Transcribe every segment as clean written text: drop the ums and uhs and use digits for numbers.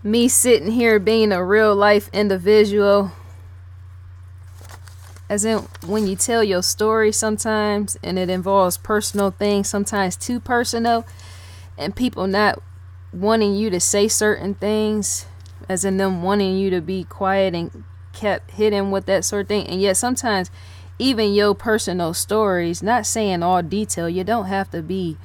Me sitting here being a real life individual, as in when you tell your story sometimes and it involves personal things, sometimes too personal, and people not wanting you to say certain things, as in them wanting you to be quiet and kept hidden with that sort of thing. And yet sometimes even your personal stories, not saying all detail, you don't have to be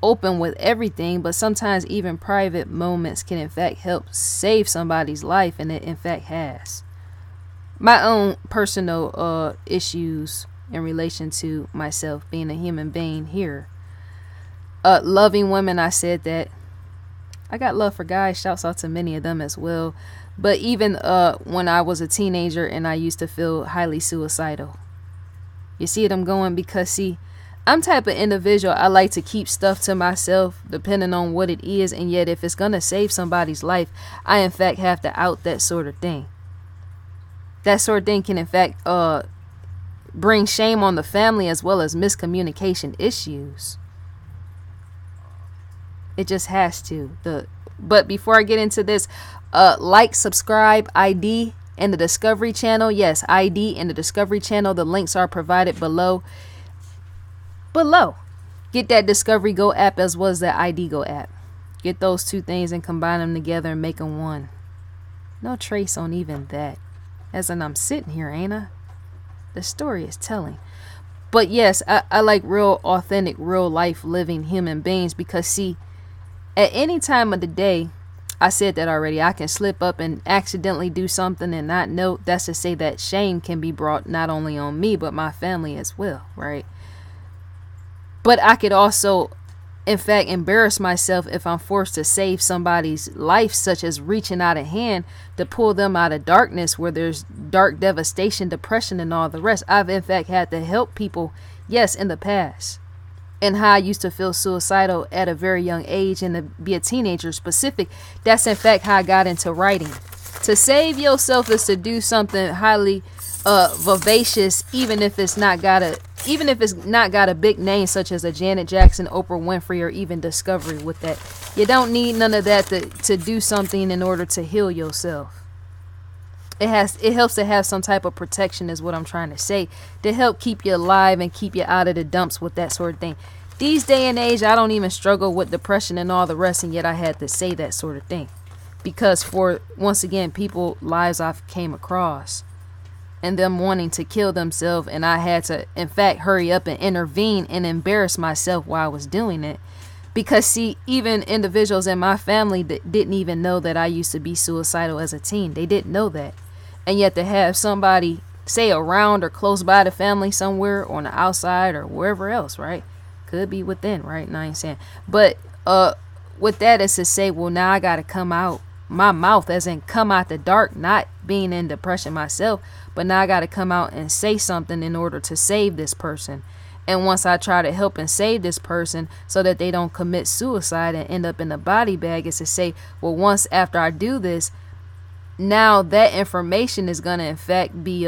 open with everything, but sometimes even private moments can in fact help save somebody's life, and it in fact has. My own personal issues in relation to myself being a human being here. Loving women, I said that. I got love for guys, shouts out to many of them as well. But even when I was a teenager and I used to feel highly suicidal. You see what I'm going? Because see, I'm type of individual, I like to keep stuff to myself depending on what it is, and yet if it's gonna save somebody's life, I in fact have to out that sort of thing. That sort of thing can in fact bring shame on the family as well as miscommunication issues. It just has to. But before I get into this, like, subscribe, ID, and the Discovery Channel. Yes, ID and the Discovery Channel. The links are provided below. Get that Discovery Go app as well as that ID Go app. Get those two things and combine them together and make them one. No trace on even that. As in, I'm sitting here, ain't I? The story is telling. But yes, I like real, authentic, real life living human beings because see, at any time of the day, I said that already, I can slip up and accidentally do something and not know. That's to say that shame can be brought not only on me, but my family as well, right? But I could also, in fact, embarrass myself if I'm forced to save somebody's life, such as reaching out a hand to pull them out of darkness where there's dark devastation, depression, and all the rest. I've, in fact, had to help people, yes, in the past. And how I used to feel suicidal at a very young age and to be a teenager specific. That's in fact how I got into writing. To save yourself is to do something highly vivacious, even if it's not got a big name such as a Janet Jackson, Oprah Winfrey, or even Discovery with that. You don't need none of that to do something in order to heal yourself. It helps to have some type of protection is what I'm trying to say, to help keep you alive and keep you out of the dumps with that sort of thing. These day and age, I don't even struggle with depression and all the rest, and yet I had to say that sort of thing. Because for, once again, people lives I've came across and them wanting to kill themselves, and I had to, in fact, hurry up and intervene and embarrass myself while I was doing it. Because see, even individuals in my family that didn't even know that I used to be suicidal as a teen. They didn't know that. And yet to have somebody, say, around or close by the family somewhere or on the outside or wherever else, right? Could be within, right? No, I ain't saying. But with that is to say, well, now I got to come out my mouth, as in come out the dark, not being in depression myself, but now I got to come out and say something in order to save this person. And once I try to help and save this person so that they don't commit suicide and end up in a body bag, is to say, well, once after I do this, now that information is going to in fact be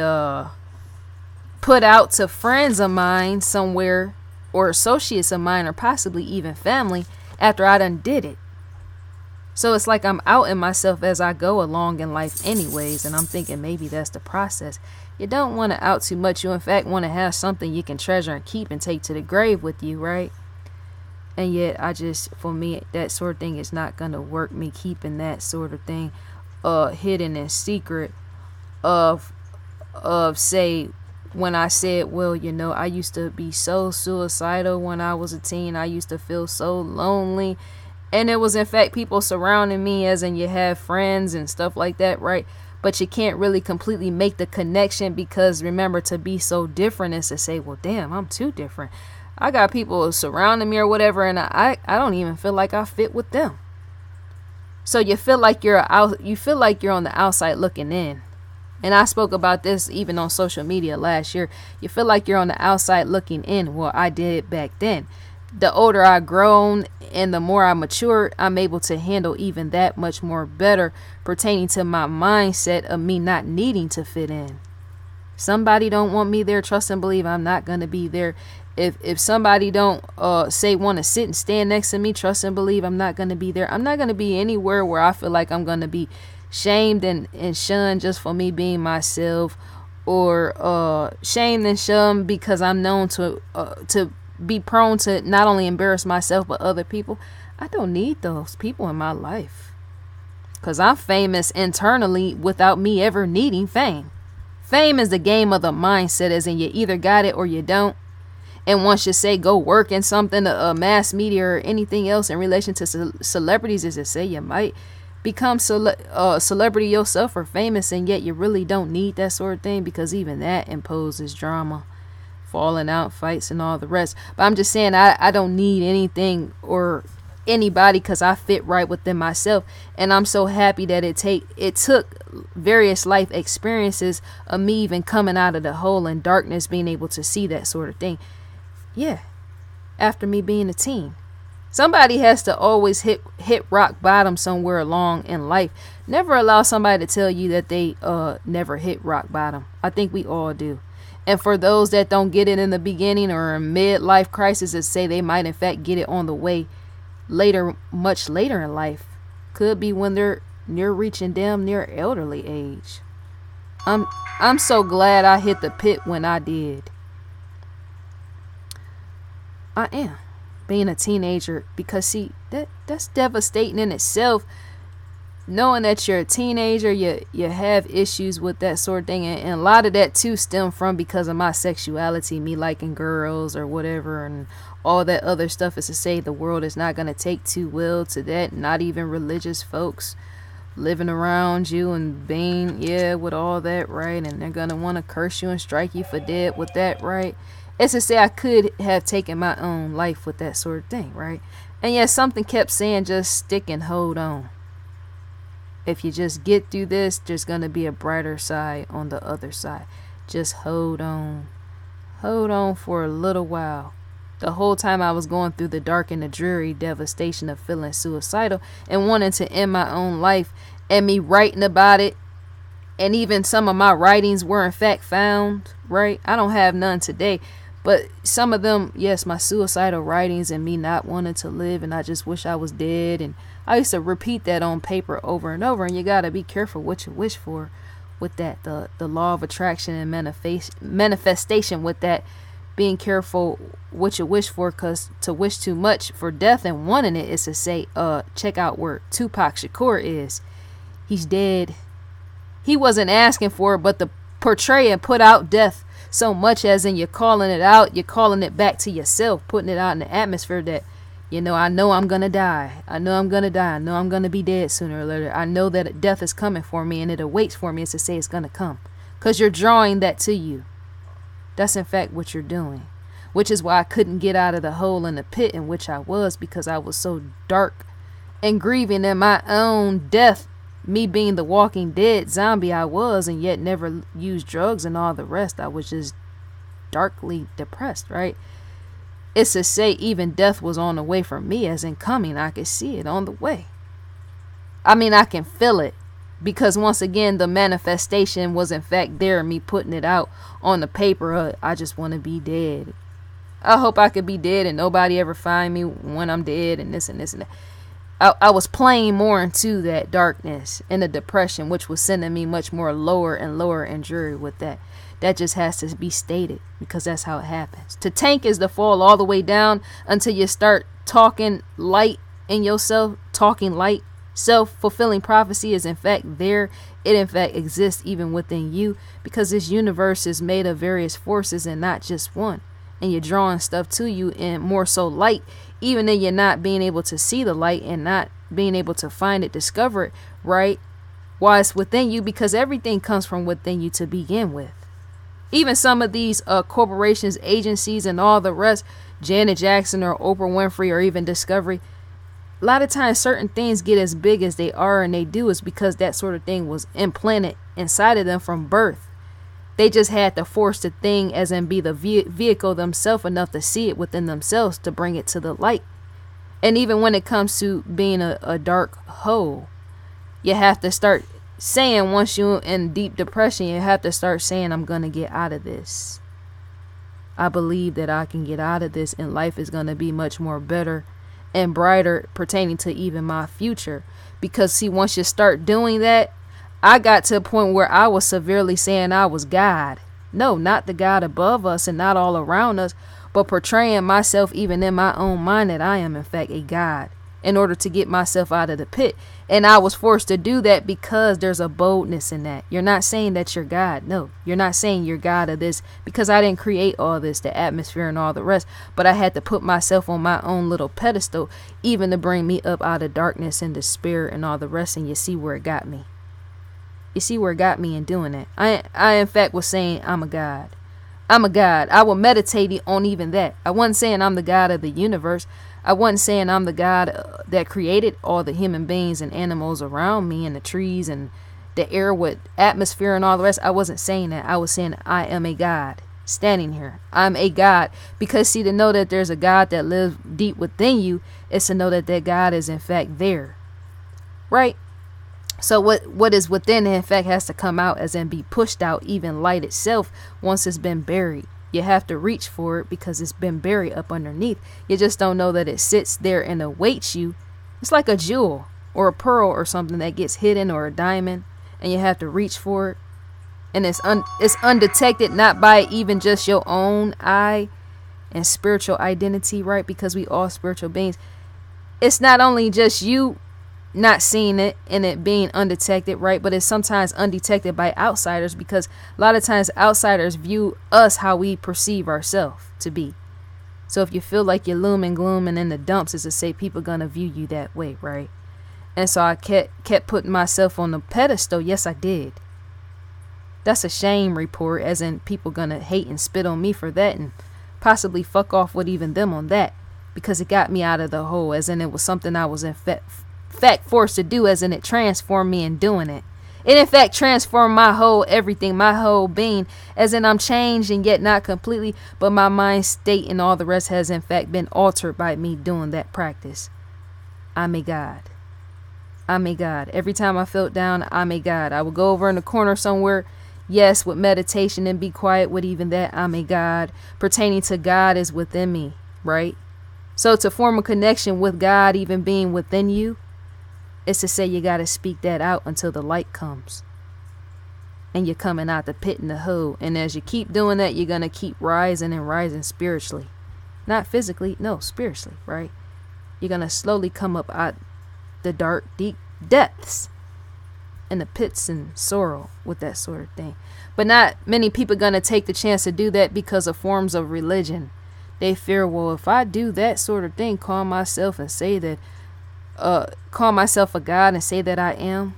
put out to friends of mine somewhere, or associates of mine, or possibly even family after I done did it. So it's like I'm outing myself as I go along in life anyways, and I'm thinking maybe that's the process. You don't want to out too much. You in fact want to have something you can treasure and keep and take to the grave with you, right? And yet for me, that sort of thing is not going to work, me keeping that sort of thing hidden and secret of say, when I said, well, I used to be so suicidal when I was a teen. I used to feel so lonely. And it was in fact people surrounding me, as in you have friends and stuff like that, right? But you can't really completely make the connection, because remember, to be so different is to say, well, damn, I'm too different. I got people surrounding me or whatever, and I don't even feel like I fit with them. So you feel like you're on the outside looking in. And I spoke about this even on social media last year. You feel like you're on the outside looking in. Well, I did it back then. The older I've grown and the more I matured, I'm able to handle even that much more better, pertaining to my mindset of me not needing to fit in. Somebody don't want me there, trust and believe I'm not going to be there. If somebody don't say want to sit and stand next to me, trust and believe I'm not going to be there. I'm not going to be anywhere where I feel like I'm going to be shamed and shunned just for me being myself, or shamed and shunned because I'm known to be prone to not only embarrass myself but other people. I don't need those people in my life, because I'm famous internally without me ever needing fame. Fame is the game of the mindset, as in you either got it or you don't. And once you say go work in something, mass media or anything else in relation to celebrities, is to say you might become celebrity yourself or famous, and yet you really don't need that sort of thing, because even that imposes drama, falling out, fights, and all the rest. But I'm just saying I don't need anything or anybody, because I fit right within myself. And I'm so happy that it took various life experiences of me even coming out of the hole in darkness, being able to see that sort of thing. Yeah, after me being a teen. Somebody has to always hit rock bottom somewhere along in life. Never allow somebody to tell you that they never hit rock bottom. I think we all do. And for those that don't get it in the beginning or in midlife crisis, that say they might in fact get it on the way later, much later in life, could be when they're near reaching damn near elderly age. I'm so glad I hit the pit when I did. I am, being a teenager, because see, that's devastating in itself. Knowing that you're a teenager, you have issues with that sort of thing, and a lot of that too stem from because of my sexuality, me liking girls or whatever, and all that other stuff. Is to say the world is not going to take too well to that. Not even religious folks living around you and being with all that, right? And they're going to want to curse you and strike you for dead with that, right? It's to say I could have taken my own life with that sort of thing, right? And yet something kept saying, just stick and hold on. If you just get through this, there's going to be a brighter side on the other side. Just hold on. Hold on for a little while. The whole time I was going through the dark and the dreary devastation of feeling suicidal and wanting to end my own life, and me writing about it, and even some of my writings were in fact found, right? I don't have none today. But some of them, yes, my suicidal writings and me not wanting to live, and I just wish I was dead. And I used to repeat that on paper over and over. And you got to be careful what you wish for with that. The law of attraction and manifestation with that. Being careful what you wish for, because to wish too much for death and wanting it is to say, check out where Tupac Shakur is. He's dead. He wasn't asking for it, but to portray and put out death so much, as in you're calling it out, you're calling it back to yourself, putting it out in the atmosphere that, I know I'm going to die. I know I'm going to die. I know I'm going to be dead sooner or later. I know that death is coming for me and it awaits for me. It's to say it's going to come, because you're drawing that to you. That's in fact what you're doing, which is why I couldn't get out of the hole in the pit in which I was, because I was so dark and grieving in my own death. Me being the walking dead zombie I was, and yet never used drugs and all the rest. I was just darkly depressed, right? It's to say even death was on the way for me, as in coming. I could see it on the way. I mean, I can feel it, because once again, the manifestation was in fact there, me putting it out on the paper. I just want to be dead. I hope I could be dead and nobody ever find me when I'm dead, and this and this and that. I was playing more into that darkness and the depression, which was sending me much more lower and lower and dreary with that. That just has to be stated, because that's how it happens. To tank is to fall all the way down until you start talking light in yourself. Talking light, self-fulfilling prophecy is in fact there. It in fact exists even within you, because this universe is made of various forces and not just one. And you're drawing stuff to you, and more so light, even though you're not being able to see the light and not being able to find it, discover it, right? Why it's within you, because everything comes from within you to begin with. Even some of these corporations, agencies, and all the rest, Janet Jackson or Oprah Winfrey or even Discovery, a lot of times certain things get as big as they are, and they do is because that sort of thing was implanted inside of them from birth. They just had to force the thing, as in be the vehicle themselves enough to see it within themselves to bring it to the light. And even when it comes to being a dark hole, you have to start saying, once you're in deep depression, you have to start saying, I'm going to get out of this. I believe that I can get out of this and life is going to be much more better and brighter pertaining to even my future. Because see, once you start doing that, I got to a point where I was severely saying I was God. No, not the God above us and not all around us, but portraying myself even in my own mind that I am in fact a God in order to get myself out of the pit. And I was forced to do that because there's a boldness in that. You're not saying that you're God. No, you're not saying you're God of this, because I didn't create all this, the atmosphere and all the rest. But I had to put myself on my own little pedestal, even to bring me up out of darkness and despair and all the rest. And you see where it got me. You see where it got me in doing that. I in fact was saying I'm a God. I'm a God. I was meditating on even that. I wasn't saying I'm the God of the universe. I wasn't saying I'm the God that created all the human beings and animals around me and the trees and the air with atmosphere and all the rest. I wasn't saying that. I was saying I am a God standing here. I'm a God. Because see, to know that there's a God that lives deep within you is to know that that God is in fact there. Right? So what is within in fact has to come out, as in be pushed out. Even light itself, once it's been buried, you have to reach for it because it's been buried up underneath. You just don't know that it sits there and awaits you. It's like a jewel or a pearl or something that gets hidden, or a diamond, and you have to reach for it. And it's undetected, not by even just your own eye and spiritual identity, right? Because we all spiritual beings. It's not only just you not seeing it and it being undetected, right? But it's sometimes undetected by outsiders, because a lot of times outsiders view us how we perceive ourselves to be. So if you feel like you're loom and gloom and in the dumps, is to say people gonna view you that way, right? And so I kept putting myself on the pedestal. Yes, I did. That's a shame report, as in people gonna hate and spit on me for that and possibly fuck off with even them on that, because it got me out of the hole, as in it was something I was in fact forced to do, as in it transformed me in doing it. It in fact transformed my whole everything, my whole being, as in I'm changed and yet not completely, but my mind state and all the rest has in fact been altered by me doing that practice. I'm a God. I'm a God. Every time I felt down, I'm a God. I would go over in the corner somewhere, yes, with meditation and be quiet with even that. I'm a God. Pertaining to God is within me, right? So to form a connection with God even being within you, it's to say you got to speak that out until the light comes. And you're coming out the pit in the hole. And as you keep doing that, you're going to keep rising and rising spiritually. Not physically, no, spiritually, right? You're going to slowly come up out the dark, deep depths and the pits and sorrow with that sort of thing. But not many people going to take the chance to do that because of forms of religion. They fear, well, if I do that sort of thing, call myself and say that, call myself a God and say that I am,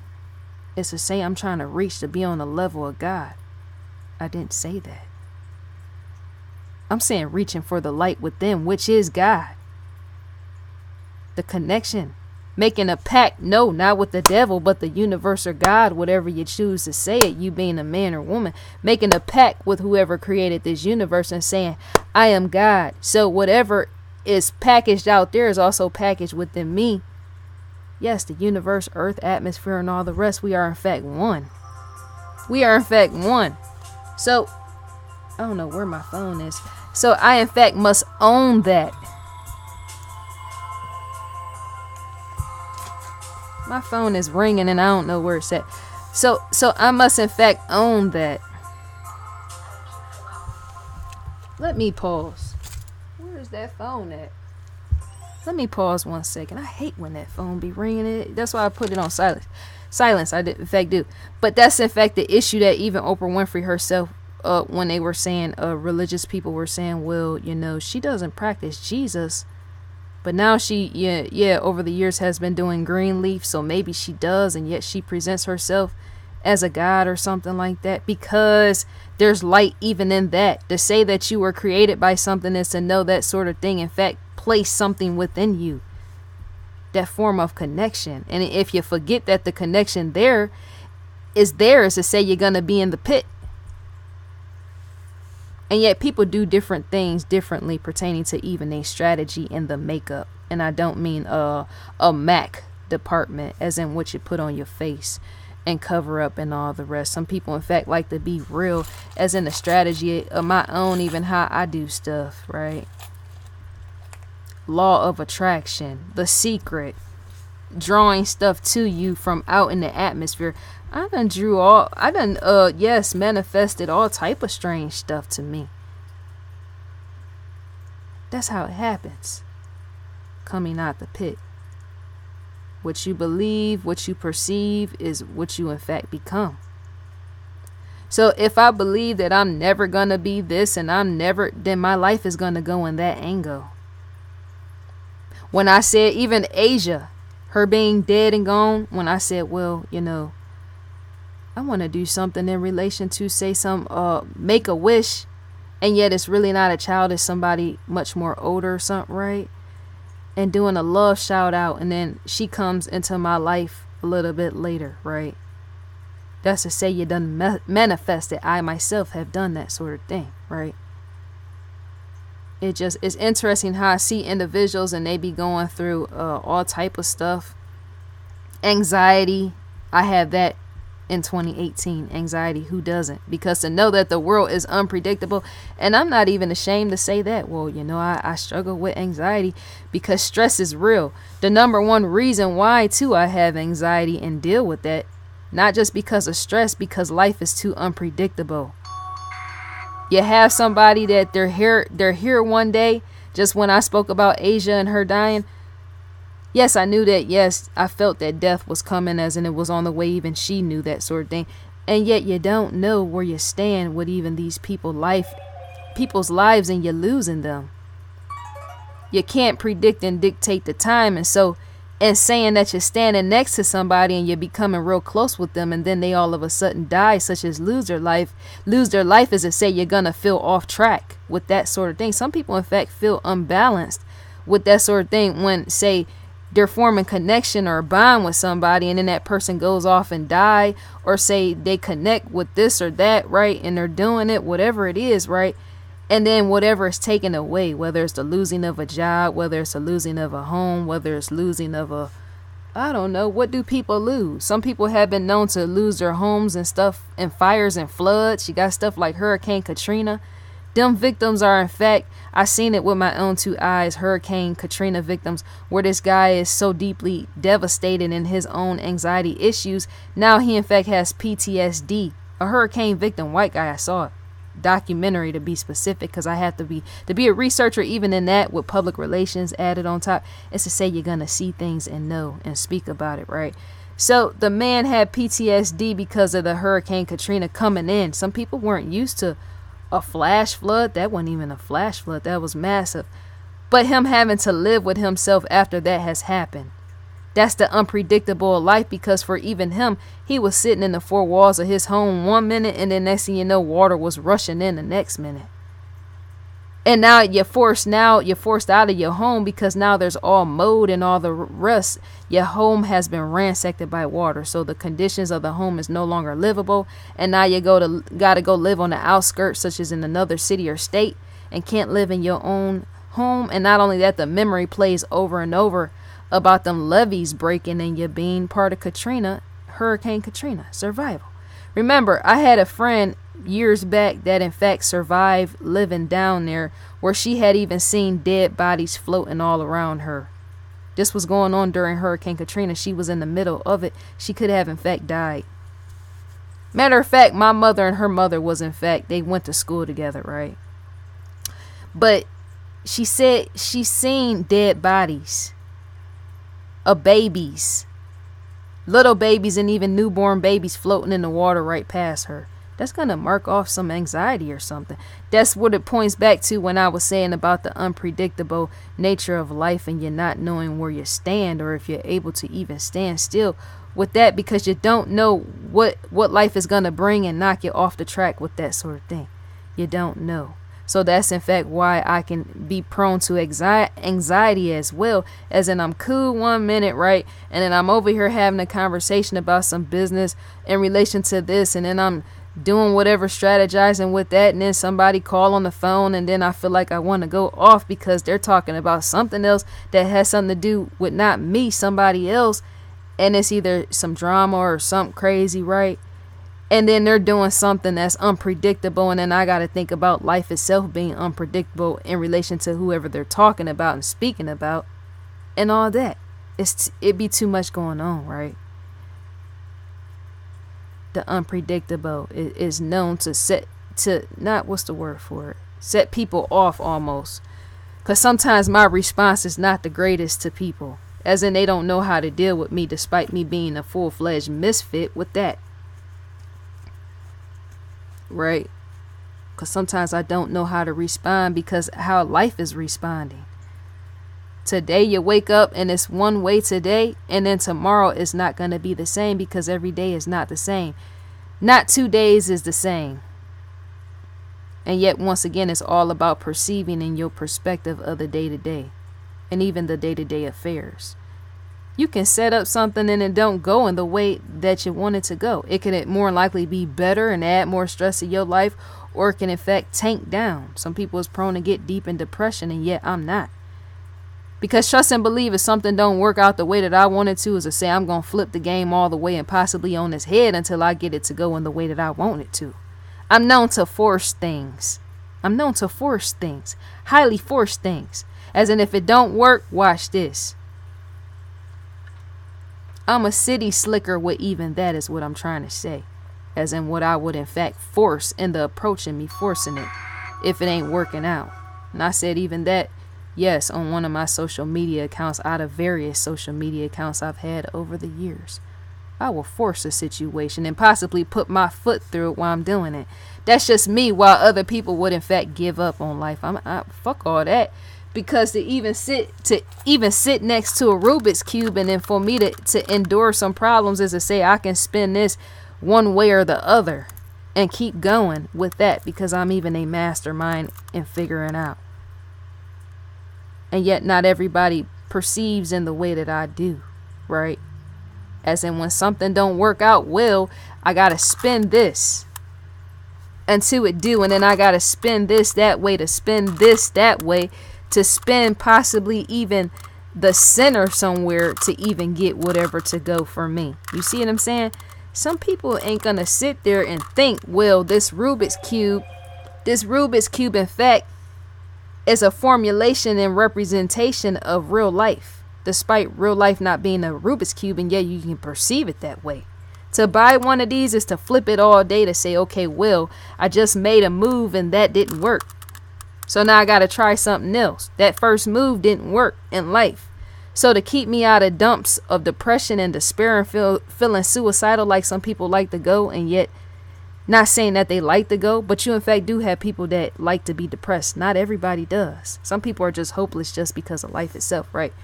it's to say I'm trying to reach to be on the level of God. I didn't say that. I'm saying reaching for the light within, which is God. The connection. Making a pact, no, not with the devil, but the universe or God, whatever you choose to say it, you being a man or woman. Making a pact with whoever created this universe and saying, I am God. So whatever is packaged out there is also packaged within me. Yes, the universe, earth, atmosphere, and all the rest, we are in fact one. We are in fact one. So, I don't know where my phone is. So I in fact must own that. My phone is ringing and I don't know where it's at. So I must in fact own that. Let me pause. Where is that phone at? Let me pause 1 second. I hate when that phone be ringing. That's why I put it on silence. Silence, I did in fact do. But that's in fact the issue that even Oprah Winfrey herself, when they were saying, religious people were saying, well, you know, she doesn't practice Jesus. But now she, over the years has been doing Greenleaf. So maybe she does. And yet she presents herself as a God or something like that. Because there's light even in that. To say that you were created by something is to know that sort of thing. In fact, place something within you. That form of connection. And if you forget that the connection there is to say you're going to be in the pit. And yet people do different things differently pertaining to even a strategy in the makeup. And I don't mean a MAC department, as in what you put on your face and cover up and all the rest. Some people, in fact, like to be real, as in a strategy of my own, even how I do stuff, right? Law of attraction, The Secret, drawing stuff to you from out in the atmosphere. Manifested all type of strange stuff to me. That's how it happens. Coming out the pit. What you believe, what you perceive is what you in fact become. So if I believe that I'm never going to be this and then my life is going to go in that angle. When I said even Asia, her being dead and gone, when I said, well, I want to do something in relation to say make a wish, and yet it's really not a child, it's somebody much more older or something, right? And doing a love shout out, and then she comes into my life a little bit later, right? That's to say you done manifested. I myself have done that sort of thing, right? It's interesting how I see individuals and they be going through all type of stuff. Anxiety. I had that in 2018. Anxiety. Who doesn't? Because to know that the world is unpredictable, and I'm not even ashamed to say that. Well, I struggle with anxiety because stress is real. The number one reason why too I have anxiety and deal with that, not just because of stress, because life is too unpredictable. You have somebody that they're here one day. Just when I spoke about Asia and her dying, yes, I knew that. Yes, I felt that death was coming, as in it was on the way. Even she knew that sort of thing. And yet you don't know where you stand with even these people's lives, and you're losing them. You can't predict and dictate the time, and saying that you're standing next to somebody and you're becoming real close with them, and then they all of a sudden die, such as lose their life is to say you're gonna feel off track with that sort of thing. Some people in fact feel unbalanced with that sort of thing when, say, they're forming connection or a bond with somebody, and then that person goes off and die, or say they connect with this or that, right? And they're doing it, whatever it is, right? And then whatever is taken away, whether it's the losing of a job, whether it's the losing of a home, whether it's losing of I don't know, what do people lose? Some people have been known to lose their homes and stuff in fires and floods. You got stuff like Hurricane Katrina. Them victims are, in fact, I seen it with my own two eyes, Hurricane Katrina victims, where this guy is so deeply devastated in his own anxiety issues. Now he in fact has PTSD. A hurricane victim, white guy, I saw it. Documentary to be specific, because I have to be a researcher even in that, with public relations added on top. It's to say you're gonna see things and know and speak about it, right? So the man had PTSD because of the Hurricane Katrina coming in. Some people weren't used to a flash flood. That wasn't even a flash flood, that was massive. But him having to live with himself after that has happened. That's the unpredictable of life, because for even him, he was sitting in the four walls of his home one minute, and then next thing you know, water was rushing in the next minute. And now you're forced out of your home, because now there's all mold and all the rest. Your home has been ransacked by water, so the conditions of the home is no longer livable. And now you gotta go live on the outskirts, such as in another city or state, and can't live in your own home. And not only that, the memory plays over and over about them levees breaking and you being part of Hurricane Katrina, survival. Remember, I had a friend years back that in fact survived living down there, where she had even seen dead bodies floating all around her. This was going on during Hurricane Katrina. She was in the middle of it. She could have in fact died. Matter of fact, my mother and her mother they went to school together, right? But she said she seen dead bodies of babies, little babies, and even newborn babies floating in the water right past her. That's going to mark off some anxiety or something. That's what it points back to when I was saying about the unpredictable nature of life, and you're not knowing where you stand, or if you're able to even stand still with that, because you don't know what life is going to bring and knock you off the track with that sort of thing. You don't know. So that's in fact why I can be prone to anxiety as well, as in I'm cool one minute, right? And then I'm over here having a conversation about some business in relation to this, and then I'm doing whatever, strategizing with that, and then somebody call on the phone, and then I feel like I want to go off because they're talking about something else that has something to do with not me, somebody else. and it's either some drama or something crazy, right? And then they're doing something that's unpredictable, and then I got to think about life itself being unpredictable in relation to whoever they're talking about and speaking about and all that. It'd be too much going on, right? The unpredictable is known to set people off almost. Because sometimes my response is not the greatest to people, as in they don't know how to deal with me despite me being a full-fledged misfit with that, right? Because sometimes I don't know how to respond because how life is responding. Today you wake up and it's one way today, and then tomorrow is not going to be the same because every day is not the same. Not 2 days is the same. And yet, once again, it's all about perceiving in your perspective of the day-to-day and even the day-to-day affairs. You can set up something and it don't go in the way that you want it to go. It can more likely be better and add more stress to your life, or it can, in fact, tank down. Some people is prone to get deep in depression, and yet I'm not. Because trust and believe, if something don't work out the way that I want it to, is to say I'm going to flip the game all the way and possibly on its head until I get it to go in the way that I want it to. I'm known to force things. Highly force things. As in, if it don't work, watch this. I'm a city slicker with even that is what I'm trying to say. As in what I would in fact force in the approach and me forcing it if it ain't working out. And I said even that, yes, on one of my social media accounts out of various social media accounts I've had over the years. I will force a situation and possibly put my foot through it while I'm doing it. That's just me, while other people would in fact give up on life. Fuck all that. Because to even sit next to a Rubik's Cube, and then for me to endure some problems is to say I can spin this one way or the other and keep going with that, because I'm even a mastermind in figuring out. And yet not everybody perceives in the way that I do, right? As in, when something don't work out well, I got to spin this until it do. And then I got to spin this that way to spin this that way to spin possibly even the center somewhere to even get whatever to go for me. You see what I'm saying? Some people ain't going to sit there and think, well, this Rubik's Cube, in fact, is a formulation and representation of real life. Despite real life not being a Rubik's Cube, and yet you can perceive it that way. To buy one of these is to flip it all day to say, okay, well, I just made a move and that didn't work. So now I got to try something else. That first move didn't work in life. So to keep me out of dumps of depression and despair and feeling suicidal like some people like to go, and yet not saying that they like to go, but you in fact do have people that like to be depressed. Not everybody does. Some people are just hopeless just because of life itself, right?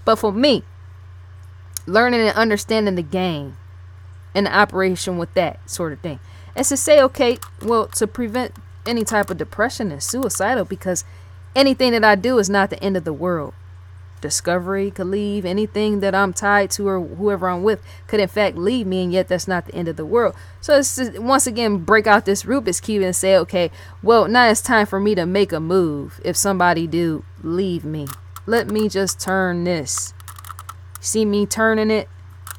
But for me, learning and understanding the game and the operation with that sort of thing, is to say, okay, well, to prevent any type of depression and suicidal, because anything that I do is not the end of the world. Discovery could leave, anything that I'm tied to or whoever I'm with could in fact leave me, and yet that's not the end of the world. So it's just, once again, break out this Rubik's Cube and say, okay, well, now it's time for me to make a move. If somebody do leave me, let me just turn this. See me turning it?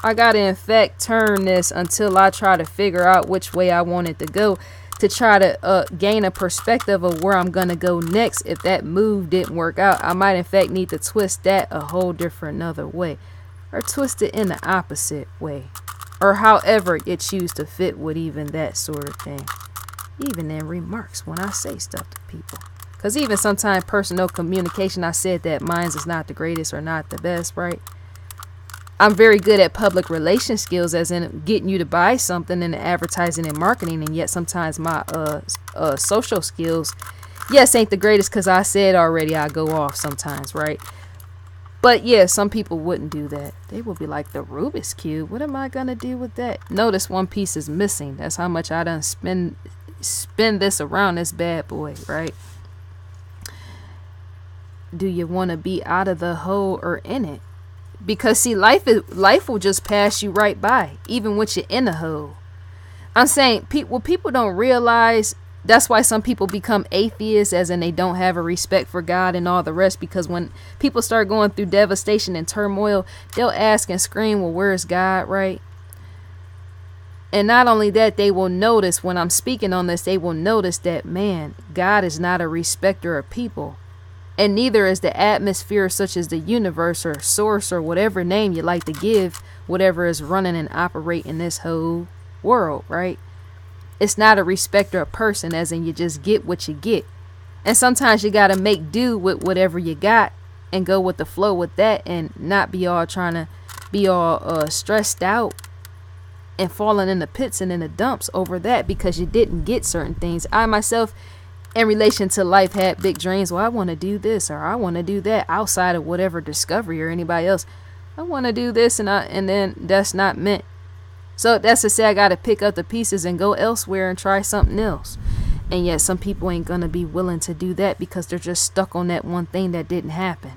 I gotta in fact turn this until I try to figure out which way I want it to go, to try to gain a perspective of where I'm gonna go next. If that move didn't work out, I might in fact need to twist that a whole different another way, or twist it in the opposite way, or however it choose to fit with even that sort of thing. Even in remarks when I say stuff to people. Because even sometimes personal communication, I said that mine is not the greatest or not the best, right? I'm very good at public relation skills, as in getting you to buy something in advertising and marketing. And yet sometimes my social skills, yes, ain't the greatest, because I said already I go off sometimes, right? But yeah, some people wouldn't do that. They would be like, the Rubik's Cube, what am I going to do with that? Notice one piece is missing. That's how much I done spin this around this bad boy, right? Do you want to be out of the hole or in it? Because see, life will just pass you right by, even when you're in the hole. I'm saying what people don't realize That's why some people become atheists, as in they don't have a respect for God and all the rest, because when people start going through devastation and turmoil, they'll ask and scream, well, where's God, right? And not only that, they will notice when I'm speaking on this, they will notice that, man, God is not a respecter of people. And neither is the atmosphere, such as the universe or source or whatever name you like to give whatever is running and operating in this whole world, right? It's not a respecter of person, as in you just get what you get. And sometimes you got to make do with whatever you got and go with the flow with that, and not be all trying to be all stressed out and falling in the pits and in the dumps over that because you didn't get certain things. I myself, in relation to life, had big dreams. Well, I want to do this or I want to do that outside of whatever discovery or anybody else. I want to do this, and then that's not meant. So that's to say I got to pick up the pieces and go elsewhere and try something else. And yet some people ain't going to be willing to do that because they're just stuck on that one thing that didn't happen.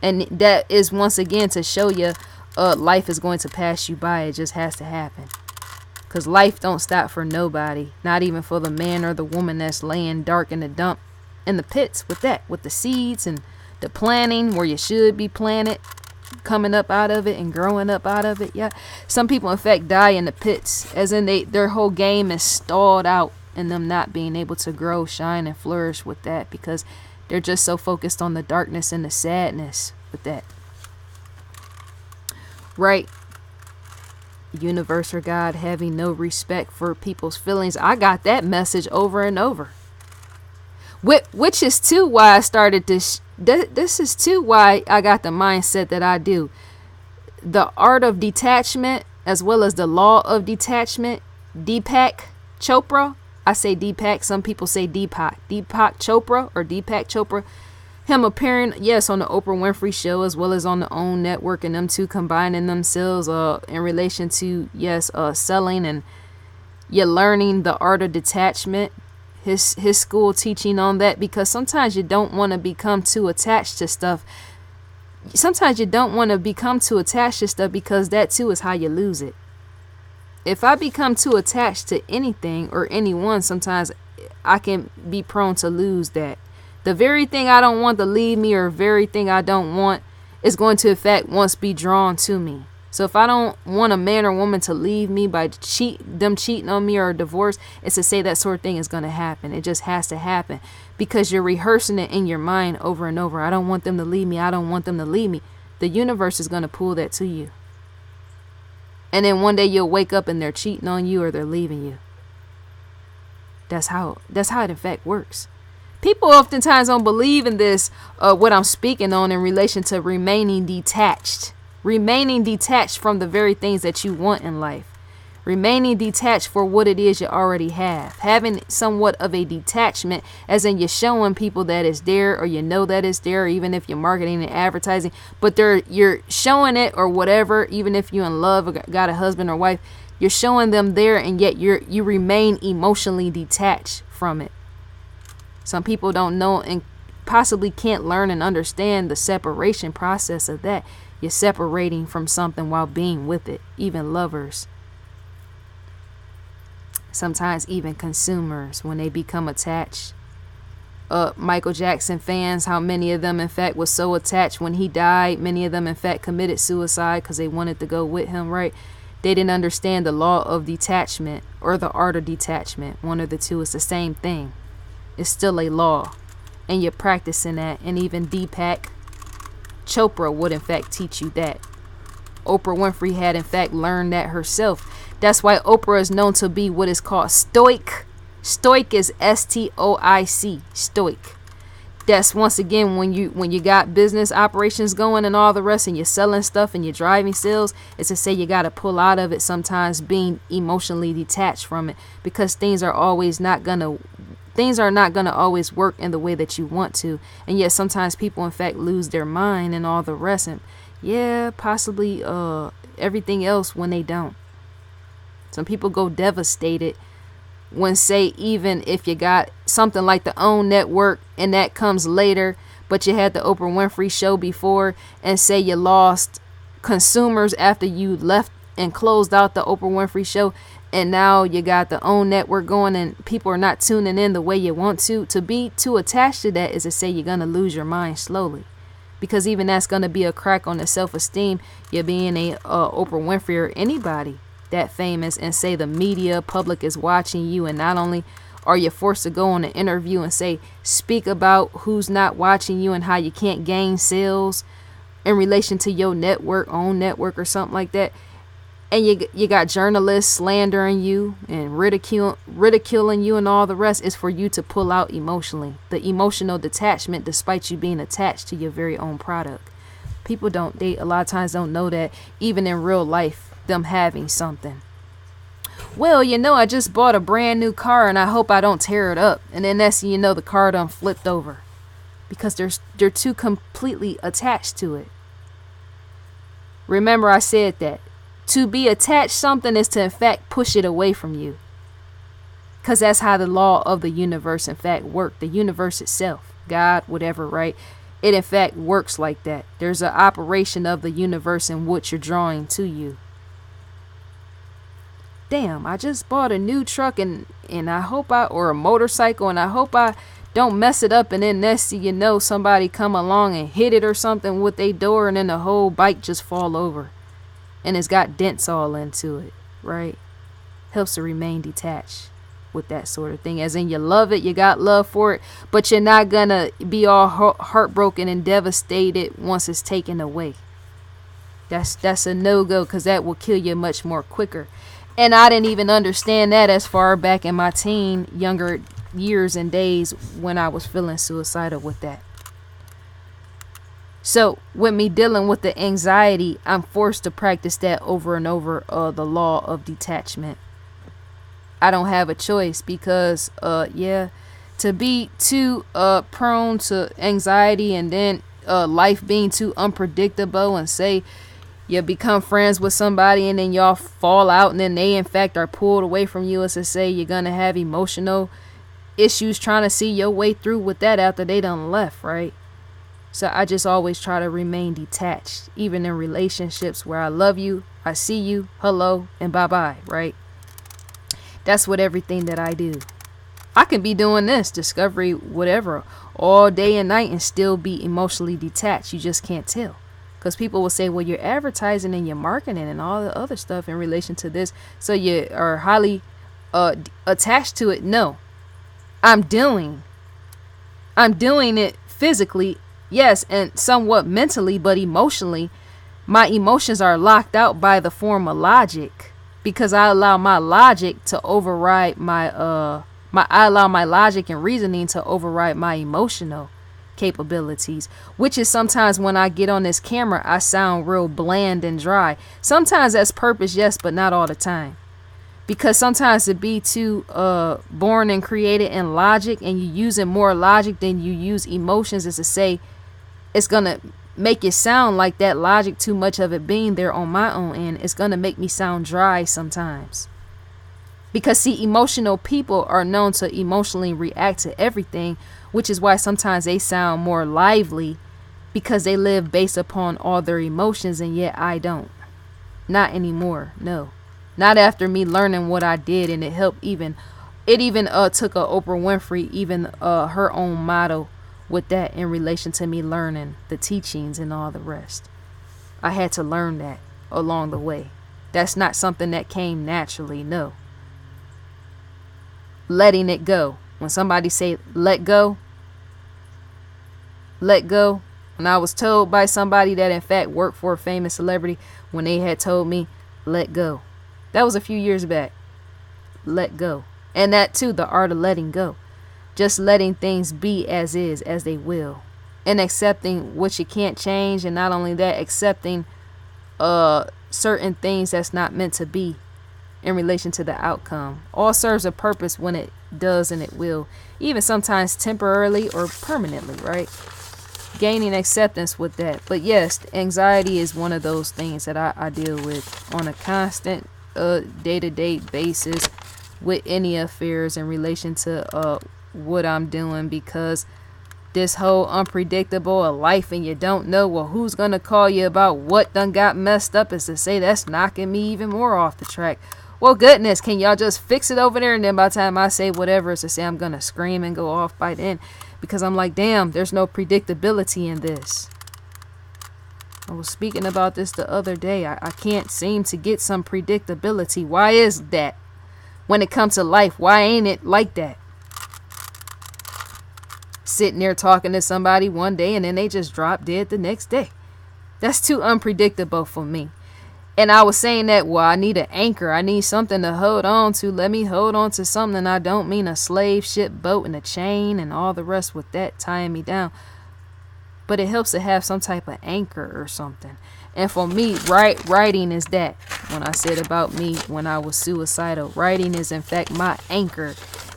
And that is once again to show you life is going to pass you by. It just has to happen. Because life don't stop for nobody. Not even for the man or the woman that's laying dark in the dump in the pits with that. With the seeds and the planting where you should be planted. Coming up out of it and growing up out of it. Yeah, some people in fact die in the pits, as in their whole game is stalled out and them not being able to grow, shine, and flourish with that because they're just so focused on the darkness and the sadness with that. Right? Universe or God having no respect for people's feelings. I got that message over and over. Which is too why I started this. This is too why I got the mindset that I do. The art of detachment, as well as the law of detachment. Deepak Chopra. I say Deepak. Some people say Deepak. Deepak Chopra or Deepak Chopra. Him appearing, yes, on the Oprah Winfrey Show, as well as on the OWN network, and them two combining themselves in relation to, yes, selling, and you're learning the art of detachment. His school teaching on that, because sometimes you don't want to become too attached to stuff. Sometimes you don't want to become too attached to stuff because that too is how you lose it. If I become too attached to anything or anyone, sometimes I can be prone to lose that. The very thing I don't want to leave me, or very thing I don't want, is going to in fact once be drawn to me. So if I don't want a man or woman to leave me by them cheating on me or a divorce, it's to say that sort of thing is going to happen. It just has to happen because you're rehearsing it in your mind over and over. I don't want them to leave me. I don't want them to leave me. The universe is going to pull that to you. And then one day you'll wake up and they're cheating on you or they're leaving you. That's how it in fact works. People oftentimes don't believe in this, what I'm speaking on in relation to remaining detached. Remaining detached from the very things that you want in life. Remaining detached for what it is you already have. Having somewhat of a detachment, as in you're showing people that it's there, or you know that it's there, or even if you're marketing and advertising, but you're showing it or whatever, even if you're in love or got a husband or wife, you're showing them there, and yet you remain emotionally detached from it. Some people don't know and possibly can't learn and understand the separation process of that. You're separating from something while being with it. Even lovers. Sometimes even consumers, when they become attached. Michael Jackson fans, how many of them in fact was so attached when he died. Many of them in fact committed suicide because they wanted to go with him, right? They didn't understand the law of detachment or the art of detachment. One or the two is the same thing. It's still a law. And you're practicing that. And even Deepak Chopra would in fact teach you that. Oprah Winfrey had in fact learned that herself. That's why Oprah is known to be what is called stoic. Stoic is S-T-O-I-C. Stoic. That's once again when you got business operations going and all the rest, and you're selling stuff and you're driving sales, it's to say you got to pull out of it sometimes, being emotionally detached from it, because things are not gonna always work in the way that you want to. And yet sometimes people in fact lose their mind and all the rest, and possibly everything else when they don't. Some people go devastated when, say, even if you got something like the OWN network and that comes later, but you had the Oprah Winfrey Show before, and say you lost consumers after you left and closed out the Oprah Winfrey Show, and now you got the own network going and people are not tuning in the way you want to be too attached to that is to say you're going to lose your mind slowly, because even that's going to be a crack on the self-esteem. You're being a Oprah Winfrey or anybody that famous, and say the media public is watching you, and not only are you forced to go on an interview and say speak about who's not watching you and how you can't gain sales in relation to your own network or something like that. And you got journalists slandering you and ridiculing you and all the rest, is for you to pull out emotionally. The emotional detachment, despite you being attached to your very own product. People a lot of times don't know that even in real life, them having something. Well, I just bought a brand new car and I hope I don't tear it up. And then the car done flipped over. Because they're too completely attached to it. Remember I said that. To be attached something is to in fact push it away from you. Because that's how the law of the universe in fact work. The universe itself, God, whatever, right? It in fact works like that. There's an operation of the universe in what you're drawing to you. Damn, I just bought a new truck and I hope or a motorcycle, and I hope I don't mess it up, and then next thing you know, somebody come along and hit it or something with their door, and then the whole bike just fall over. And it's got dents all into it, right? Helps to remain detached with that sort of thing. As in, you love it, you got love for it, but you're not gonna be all heartbroken and devastated once it's taken away. That's a no-go, because that will kill you much more quicker. And I didn't even understand that as far back in my younger years and days when I was feeling suicidal with that. So with me dealing with the anxiety, I'm forced to practice that over and over, the law of detachment. I don't have a choice, because to be too prone to anxiety, and then life being too unpredictable, and say you become friends with somebody and then y'all fall out, and then they in fact are pulled away from you, as to say you're gonna have emotional issues trying to see your way through with that after they done left, right? So I just always try to remain detached, even in relationships where I love you, I see you, hello, and bye-bye, right? That's what everything that I do. I can be doing this, discovery, whatever, all day and night and still be emotionally detached. You just can't tell. Because people will say, well, you're advertising and you're marketing and all the other stuff in relation to this, so you are highly attached to it. No, I'm doing it physically, yes, and somewhat mentally, but emotionally, my emotions are locked out by the form of logic, because I allow my logic to override I allow my logic and reasoning to override my emotional capabilities, which is sometimes when I get on this camera, I sound real bland and dry. Sometimes that's purpose, yes, but not all the time. Because sometimes to be too born and created in logic, and you using more logic than you use emotions, is to say it's gonna make it sound like that logic, too much of it being there on my own end, it's gonna make me sound dry sometimes. Because see, emotional people are known to emotionally react to everything, which is why sometimes they sound more lively, because they live based upon all their emotions, and yet I don't. Not anymore, no. Not after me learning what I did, and it helped even took a Oprah Winfrey, even her own motto with that in relation to me learning the teachings and all the rest. I had to learn that along the way. That's not something that came naturally, no. Letting it go. When somebody say let go, when I was told by somebody that in fact worked for a famous celebrity, when they had told me let go, that was a few years back. Let go. And that too, the art of letting go. Just letting things be as is, as they will, and accepting what you can't change, and not only that, accepting certain things that's not meant to be in relation to the outcome. All serves a purpose when it does, and it will, even sometimes temporarily or permanently, right? Gaining acceptance with that. But yes, anxiety is one of those things that I deal with on a constant day-to-day basis with any affairs in relation to what I'm doing, because this whole unpredictable of life, and you don't know, well, who's gonna call you about what done got messed up, is to say that's knocking me even more off the track. Well, goodness, can y'all just fix it over there? And then by the time I say whatever, it's to say I'm going to scream and go off by then. Because I'm like, damn, there's no predictability in this. I was speaking about this the other day. I can't seem to get some predictability. Why is that? When it comes to life, why ain't it like that? Sitting there talking to somebody one day and then they just drop dead the next day. That's too unpredictable for me. And I was saying that, well, I need an anchor. I need something to hold on to. Let me hold on to something. I don't mean a slave ship boat and a chain and all the rest with that tying me down. But it helps to have some type of anchor or something. And for me, writing is that. When I said about me when I was suicidal, writing is in fact my anchor.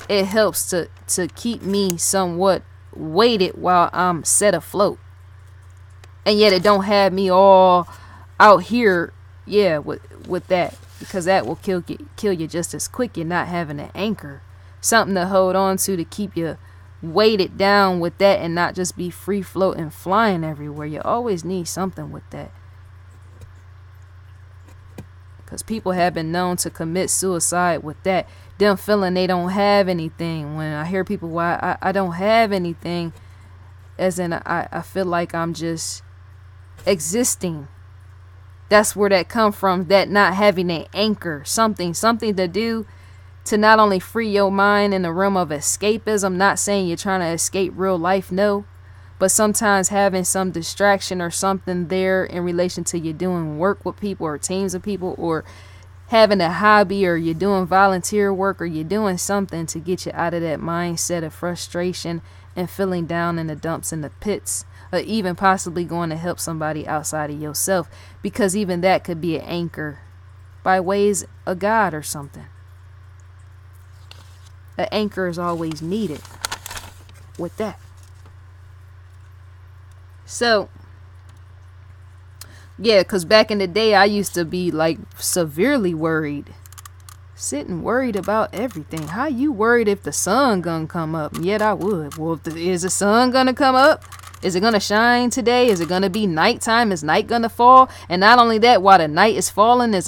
It helps to keep me somewhat weighted while I'm set afloat. And yet it don't have me all out here, with that, because that will kill you just as quick. You're not having an anchor, something to hold on to keep you weighted down with that, and not just be free floating, flying everywhere. You always need something with that, because people have been known to commit suicide with that, them feeling they don't have anything. When I hear people, why I don't have anything, as in I feel like I'm just existing. That's where that come from, that not having an anchor, something to do to not only free your mind in the realm of escapism. Not saying you're trying to escape real life, no, but sometimes having some distraction or something there in relation to you doing work with people or teams of people, or having a hobby, or you're doing volunteer work, or you're doing something to get you out of that mindset of frustration and feeling down in the dumps and the pits, or even possibly going to help somebody outside of yourself, because even that could be an anchor by ways of God or something. An anchor is always needed with that. So, yeah, because back in the day, I used to be like severely worried. Sitting worried about everything. How you worried if the sun gonna come up? And yet I would. Well, is the sun gonna come up? Is it gonna shine today? Is it gonna be nighttime? Is night gonna fall? And not only that, while the night is falling, is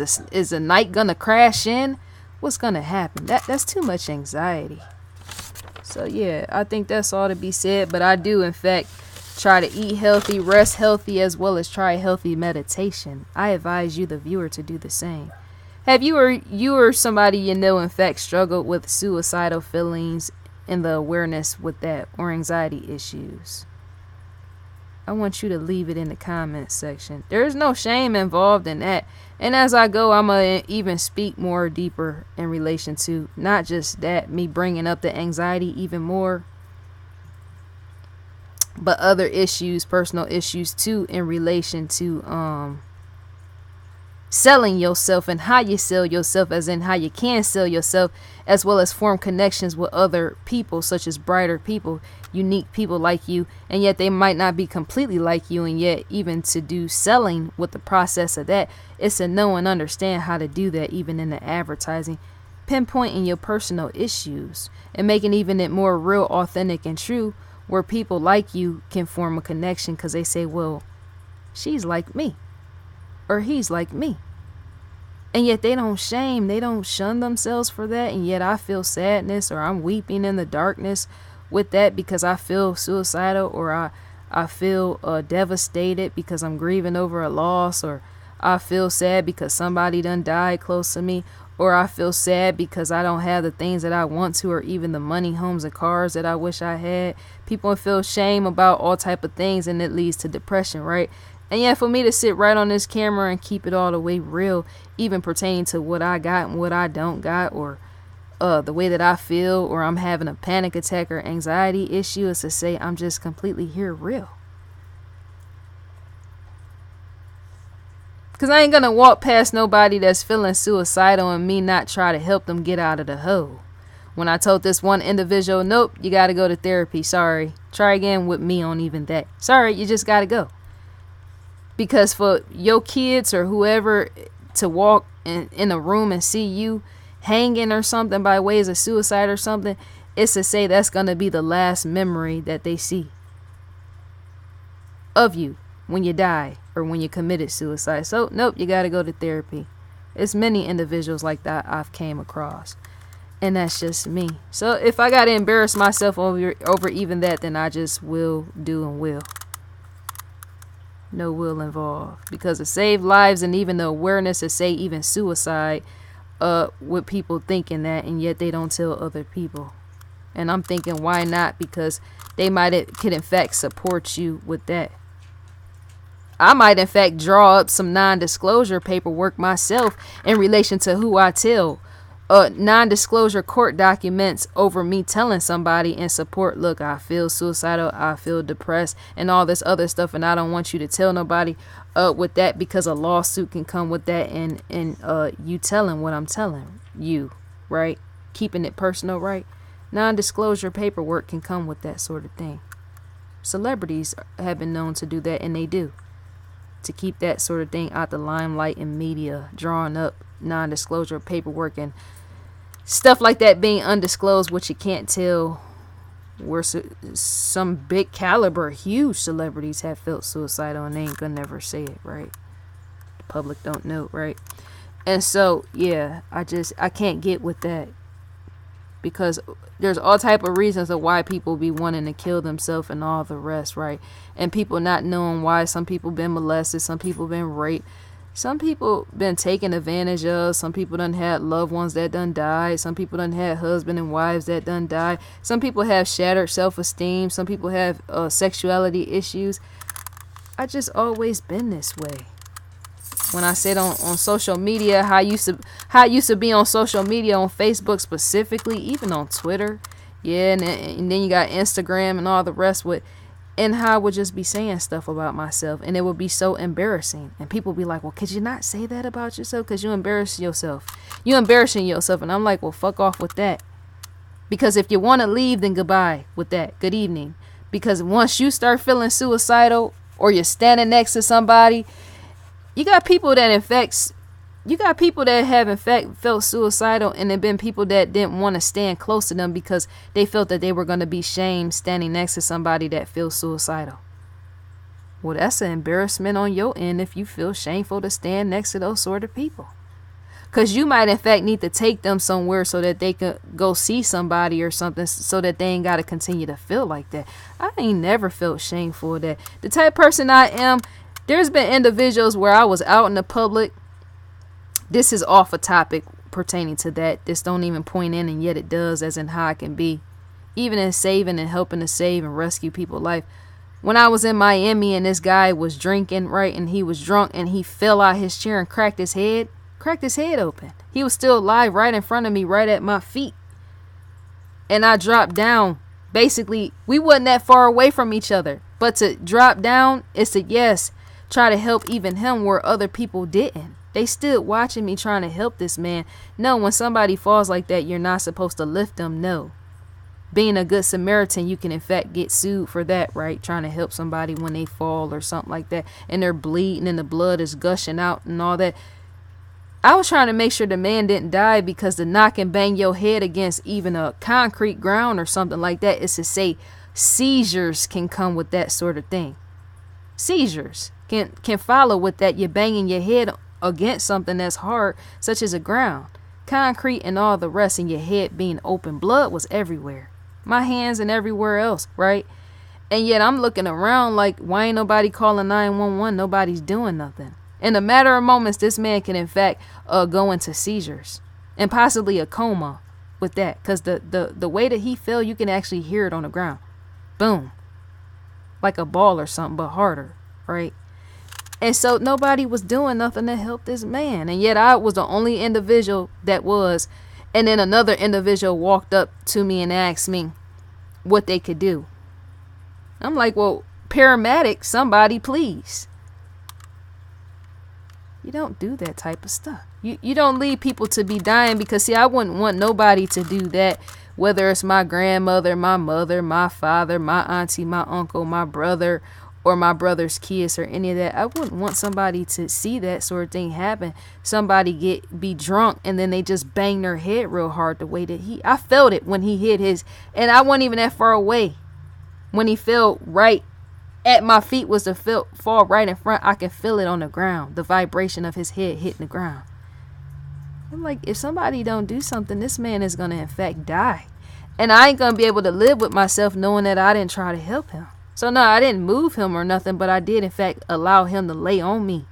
the night gonna crash in? What's gonna happen? That's too much anxiety. So yeah, I think that's all to be said. But I do, in fact, try to eat healthy, rest healthy, as well as try healthy meditation. I advise you, the viewer, to do the same. Have you or somebody you know, in fact, struggled with suicidal feelings and the awareness with that, or anxiety issues? I want you to leave it in the comments section. There's no shame involved in that. And as I go, I'm going to even speak more deeper in relation to not just that, me bringing up the anxiety even more, but other issues, personal issues too, in relation to selling yourself and how you sell yourself, as in how you can sell yourself, as well as form connections with other people, such as brighter people, unique people like you, and yet they might not be completely like you. And yet even to do selling with the process of that, it's to know and understand how to do that, even in the advertising, pinpointing your personal issues and making even it more real, authentic, and true, where people like you can form a connection because they say, well, she's like me, or he's like me. And yet they don't shun themselves for that. And yet I feel sadness, or I'm weeping in the darkness with that because I feel suicidal, or I feel devastated because I'm grieving over a loss, or I feel sad because somebody done died close to me, or I feel sad because I don't have the things that I want to, or even the money, homes, and cars that I wish I had. People feel shame about all type of things, and it leads to depression, right? And yeah, for me to sit right on this camera and keep it all the way real, even pertaining to what I got and what I don't got, or the way that I feel, or I'm having a panic attack or anxiety issue, is to say I'm just completely here real. Because I ain't going to walk past nobody that's feeling suicidal and me not try to help them get out of the hole. When I told this one individual, nope, you got to go to therapy. Sorry. Try again with me on even that. Sorry, you just got to go. Because for your kids or whoever to walk in a room and see you hanging or something by ways of suicide or something, it's to say that's going to be the last memory that they see of you when you die or when you committed suicide. So, nope, you got to go to therapy. It's many individuals like that I've came across. And that's just me. So if I gotta embarrass myself over even that, then I just will do and will. No will involved. Because to save lives and even the awareness to say even suicide, with people thinking that, and yet they don't tell other people. And I'm thinking, why not? Because they could in fact support you with that. I might in fact draw up some non-disclosure paperwork myself in relation to who I tell. Non-disclosure court documents over me telling somebody in support, look, I feel suicidal, I feel depressed, and all this other stuff, and I don't want you to tell nobody with that, because a lawsuit can come with that, and you telling what I'm telling you, right? Keeping it personal, right? Non-disclosure paperwork can come with that sort of thing. Celebrities have been known to do that, and they do, to keep that sort of thing out the limelight and media, drawing up non-disclosure paperwork and stuff like that being undisclosed, which you can't tell where some big caliber, huge celebrities have felt suicidal, and they ain't gonna never say it, right? The public don't know, right? And so, yeah, I can't get with that, because there's all type of reasons of why people be wanting to kill themselves and all the rest, right? And people not knowing why. Some people been molested, some people been raped, some people been taken advantage of, some people done had loved ones that done died, some people done had husband and wives that done died, some people have shattered self-esteem, some people have sexuality issues. I just always been this way. When I said on social media, how I used to be on social media, on Facebook specifically, even on Twitter, yeah, and then you got Instagram and all the rest with. And how I would just be saying stuff about myself, and it would be so embarrassing. And people be like, well, could you not say that about yourself? Because you embarrass yourself. You embarrassing yourself. And I'm like, well, fuck off with that. Because if you want to leave, then goodbye with that. Good evening. Because once you start feeling suicidal, or you're standing next to somebody, you got people that have in fact felt suicidal, and there been people that didn't want to stand close to them because they felt that they were going to be shamed standing next to somebody that feels suicidal. Well, that's an embarrassment on your end if you feel shameful to stand next to those sort of people. Because you might in fact need to take them somewhere so that they can go see somebody or something, so that they ain't got to continue to feel like that. I ain't never felt shameful of that. The type of person I am, there's been individuals where I was out in the public. This is off a topic pertaining to that. This don't even point in, and yet it does, as in how it can be. Even in saving and helping to save and rescue people's life. When I was in Miami and this guy was drinking, right, and he was drunk and he fell out his chair and cracked his head open. He was still alive right in front of me, right at my feet. And I dropped down. Basically, we wasn't that far away from each other. But to drop down is to, yes, try to help even him where other people didn't. They stood watching me trying to help this man. No, when somebody falls like that, you're not supposed to lift them. No. Being a good Samaritan, you can in fact get sued for that, right? Trying to help somebody when they fall or something like that, and they're bleeding and the blood is gushing out and all that. I was trying to make sure the man didn't die, because to knock and bang your head against even a concrete ground or something like that is to say seizures can come with that sort of thing. Seizures can follow with that. You're banging your head against something that's hard, such as a ground, concrete, and all the rest, and your head being open. Blood was everywhere, my hands and everywhere else, right? And yet I'm looking around like, why ain't nobody calling 911? Nobody's doing nothing. In a matter of moments, this man can in fact go into seizures and possibly a coma with that, because the way that he fell, you can actually hear it on the ground. Boom, like a ball or something, but harder, right? And so nobody was doing nothing to help this man. And yet I was the only individual that was. And then another individual walked up to me and asked me what they could do. I'm like, well, paramedic, somebody please. You don't do that type of stuff. You don't leave people to be dying, because see, I wouldn't want nobody to do that. Whether it's my grandmother, my mother, my father, my auntie, my uncle, my brother, or my brother's kids, or any of that. I wouldn't want somebody to see that sort of thing happen. Somebody be drunk and then they just bang their head real hard the way that I felt it when he hit his, and I wasn't even that far away. When he fell right at my feet was the fall right in front. I can feel it on the ground, the vibration of his head hitting the ground. I'm like, if somebody don't do something, this man is going to in fact die. And I ain't going to be able to live with myself knowing that I didn't try to help him. So no, I didn't move him or nothing, but I did in fact allow him to lay on me.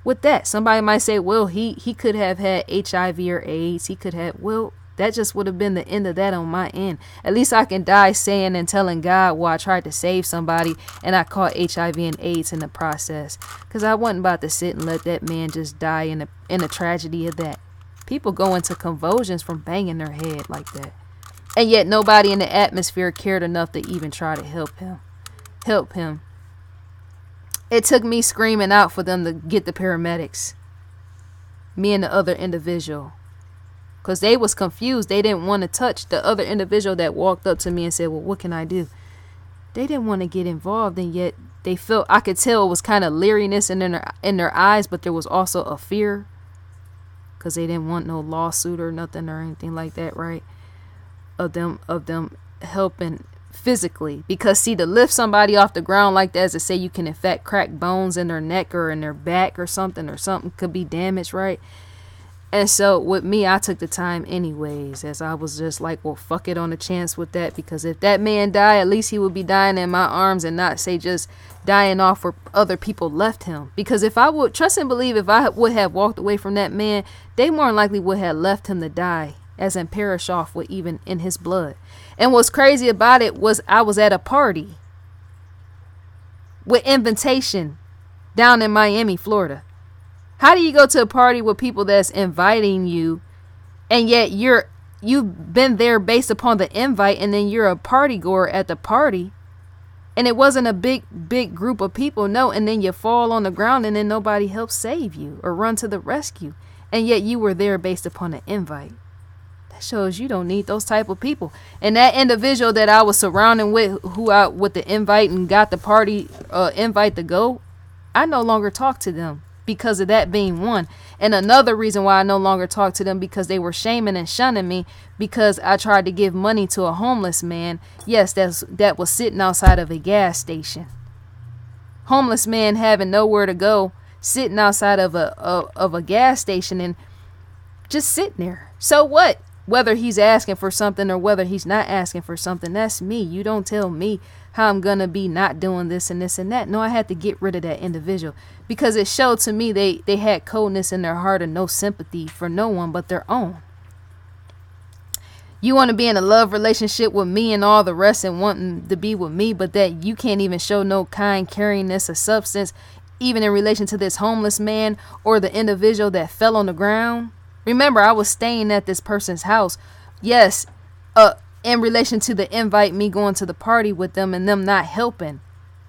With that, somebody might say, well, he could have had HIV or AIDS. He could have, well, that just would have been the end of that on my end. At least I can die saying and telling God, well, I tried to save somebody and I caught HIV and AIDS in the process. Because I wasn't about to sit and let that man just die in a tragedy of that. People go into convulsions from banging their head like that. And yet nobody in the atmosphere cared enough to even try to help him. It took me screaming out for them to get the paramedics. Me and the other individual. Because they was confused. They didn't want to touch the other individual that walked up to me and said, well, what can I do? They didn't want to get involved, and yet they felt, I could tell it was kind of leeriness in their eyes, but there was also a fear. Because they didn't want no lawsuit or nothing or anything like that, right? Of them helping physically. Because see, to lift somebody off the ground like that, as to say you can in fact crack bones in their neck or in their back or something could be damaged, right? And so with me, I took the time anyways, as I was just like, well, fuck it on a chance with that. Because if that man died, at least he would be dying in my arms and not say just dying off where other people left him. Because if I would trust and believe, if I would have walked away from that man, they more than likely would have left him to die, as in perish off with even in his blood. And what's crazy about it was I was at a party with invitation down in Miami, Florida. How do you go to a party with people that's inviting you, and yet you've been there based upon the invite, and then you're a party goer at the party, and it wasn't a big group of people, no, and then you fall on the ground and then nobody helps save you or run to the rescue, and yet you were there based upon an invite. That shows you don't need those type of people. And that individual that I was surrounding with, with the invite and got the party invite to go, I no longer talk to them. Because of that being one. And another reason why I no longer talk to them, because they were shaming and shunning me because I tried to give money to a homeless man. Yes, that was sitting outside of a gas station. Homeless man having nowhere to go, sitting outside of a gas station and just sitting there. So what? Whether he's asking for something or whether he's not asking for something, that's me. You don't tell me how I'm gonna be not doing this and this and that. No, I had to get rid of that individual because it showed to me they had coldness in their heart and no sympathy for no one but their own. You want to be in a love relationship with me and all the rest and wanting to be with me, but that you can't even show no kind, caringness or substance, even in relation to this homeless man or the individual that fell on the ground. Remember, I was staying at this person's house. Yes, in relation to the invite, me going to the party with them and them not helping.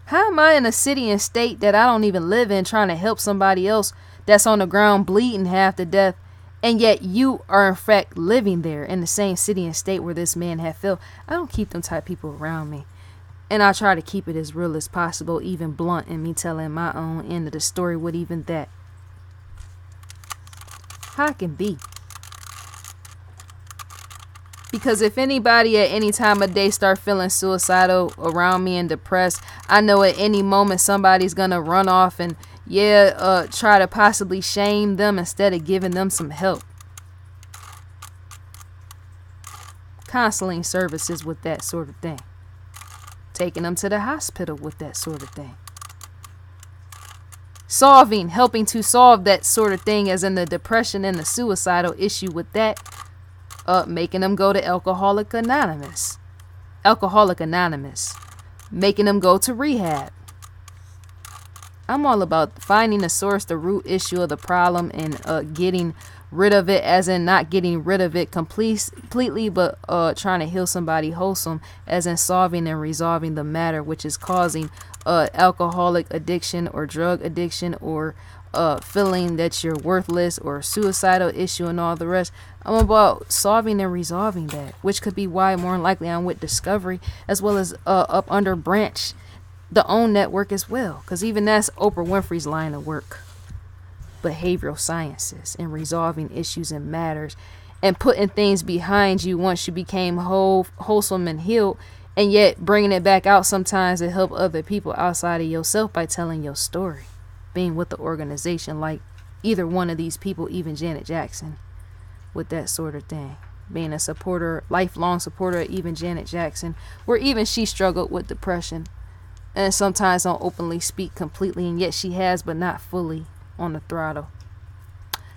How am I in a city and state that I don't even live in trying to help somebody else that's on the ground bleeding half to death, and yet you are in fact living there in the same city and state where this man had fell? I don't keep them type people around me. And I try to keep it as real as possible, even blunt in me telling my own end of the story with even that. How it can be. Because if anybody at any time of day start feeling suicidal around me and depressed, I know at any moment somebody's going to run off and try to possibly shame them instead of giving them some help. Counseling services with that sort of thing. Taking them to the hospital with that sort of thing. Helping to solve that sort of thing, as in the depression and the suicidal issue with that, making them go to Alcoholic Anonymous, making them go to rehab. I'm all about finding the source, the root issue of the problem, and getting rid of it, as in not getting rid of it completely, but trying to heal somebody wholesome, as in solving and resolving the matter, which is causing alcoholic addiction or drug addiction or feeling that you're worthless or suicidal issue and all the rest. I'm about solving and resolving that, which could be why more than likely I'm with Discovery, as well as up under Branch, the OWN network as well, because even that's Oprah Winfrey's line of work. Behavioral sciences and resolving issues and matters and putting things behind you once you became wholesome and healed, and yet bringing it back out sometimes to help other people outside of yourself by telling your story, being with the organization like either one of these people, even Janet Jackson, with that sort of thing. Being a supporter, lifelong supporter of even Janet Jackson, where even she struggled with depression and sometimes don't openly speak completely, and yet she has, but not fully on the throttle.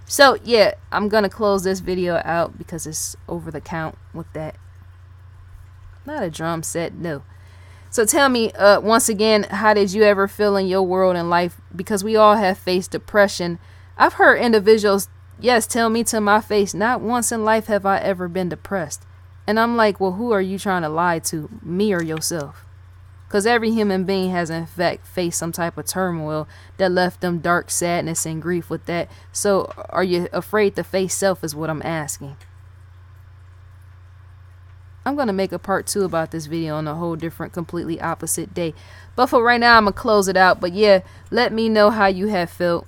So yeah, I'm gonna close this video out because it's over the count with that. Not a drum set, no. So tell me, once again, how did you ever feel in your world and life? Because we all have faced depression. I've heard individuals, yes, tell me to my face, not once in life have I ever been depressed. And I'm like, well, who are you trying to lie to, me or yourself? Because every human being has, in fact, faced some type of turmoil that left them dark sadness and grief with that. So are you afraid to face self is what I'm asking. I'm going to make a part 2 about this video on a whole different, completely opposite day. But for right now, I'm going to close it out. But yeah, let me know how you have felt.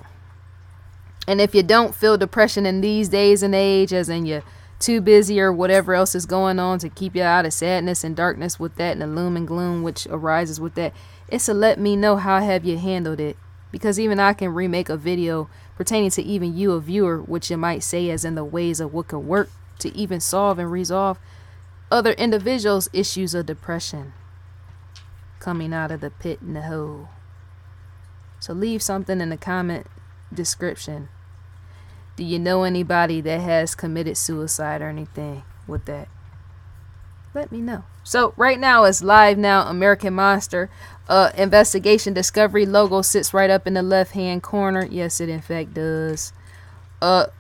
And if you don't feel depression in these days and age, as in you're too busy or whatever else is going on to keep you out of sadness and darkness with that and the loom and gloom which arises with that, it's to let me know how have you handled it. Because even I can remake a video pertaining to even you, a viewer, which you might say as in the ways of what can work to even solve and resolve other individuals' issues of depression coming out of the pit in the hole. So leave something in the comment description. Do you know anybody that has committed suicide or anything with that? Let me know. So right now it's live now. American Monster investigation discovery logo sits right up in the left hand corner. Yes, it in fact does.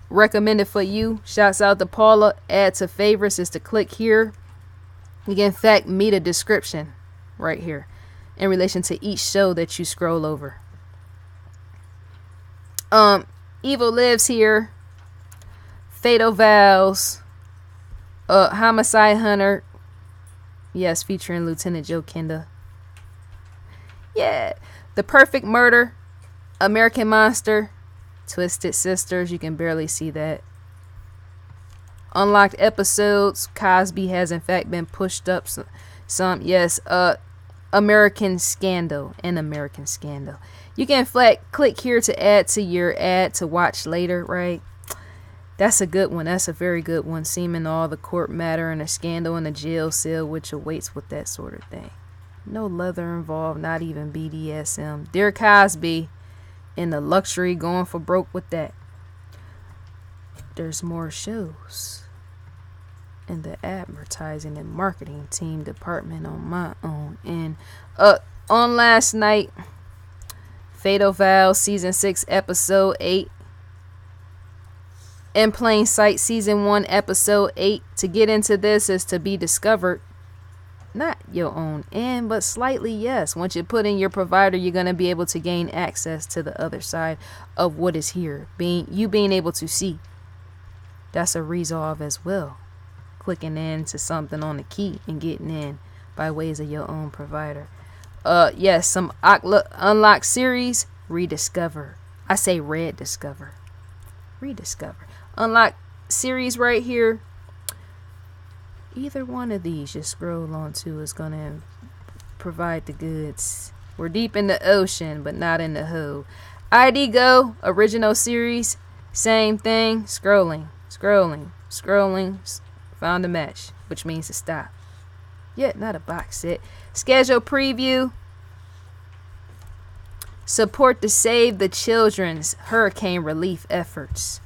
Recommended for you. Shouts out to Paula. Add to favorites is to click here. You can in fact meet a description right here in relation to each show that you scroll over. Evil Lives here. Fatal Vows. Homicide Hunter. Yes, featuring Lieutenant Joe Kenda. Yeah. The Perfect Murder. American Monster. Twisted Sisters. You can barely see that. Unlocked episodes. Cosby has in fact been pushed up some. Yes. American Scandal and American Scandal. You can click here to add to your ad to watch later, right? That's a good one. That's a very good one. Seeming all the court matter and a scandal in a jail cell which awaits with that sort of thing. No leather involved, not even BDSM. Dear Cosby in the luxury going for broke with that. There's more shows in the advertising and marketing team department on my own end. On last night, Fatal Vows season 6 episode 8. In Plain Sight season 1 episode 8. To get into this is to be discovered. Not your own end, but slightly yes. Once you put in your provider, you're going to be able to gain access to the other side of what is here. Being able to see. That's a resolve as well. Clicking into something on the key and getting in by ways of your own provider. Yes, some unlocked series. Rediscover. I say rediscover. Rediscover. Unlock series right here. Either one of these you scroll on to is going to provide the goods. We're deep in the ocean, but not in the hole. ID Go, original series, same thing. Scrolling, scrolling, scrolling. Found a match, which means to stop. Yet not a box set. Schedule preview. Support to save the children's hurricane relief efforts.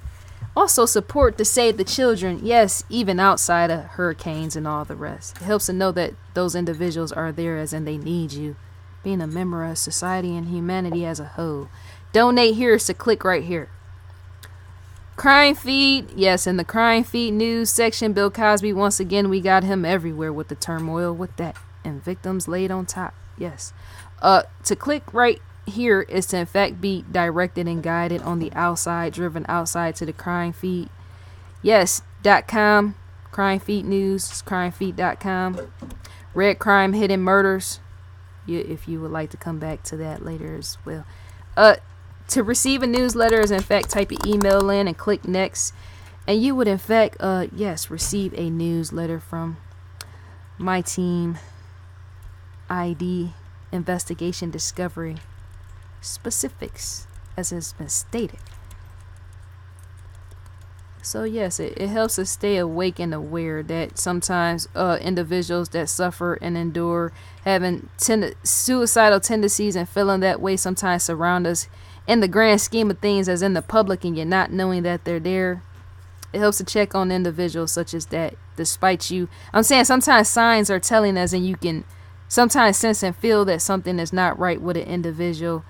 Also support to save the children, yes, even outside of hurricanes and all the rest. It helps to know that those individuals are there as in they need you. Being a member of society and humanity as a whole. Donate here is to click right here. Crime feed, yes, in the crime feed news section, Bill Cosby, once again, we got him everywhere with the turmoil with that. And victims laid on top, yes. To click right here is to in fact be directed and guided on the outside, driven outside to the crime feed. Yes, .com, crime feed news, crimefeed.com. Red Crime Hidden Murders. If you would like to come back to that later as well. To receive a newsletter is in fact type your email in and click next. And you would in fact, yes, receive a newsletter from my team. ID, investigation, discovery. Specifics, as has been stated. So yes, it helps us stay awake and aware that sometimes individuals that suffer and endure having suicidal tendencies and feeling that way sometimes surround us in the grand scheme of things as in the public, and you're not knowing that they're there. It helps to check on individuals such as that despite you. I'm saying sometimes signs are telling us, and you can sometimes sense and feel that something is not right with an individual,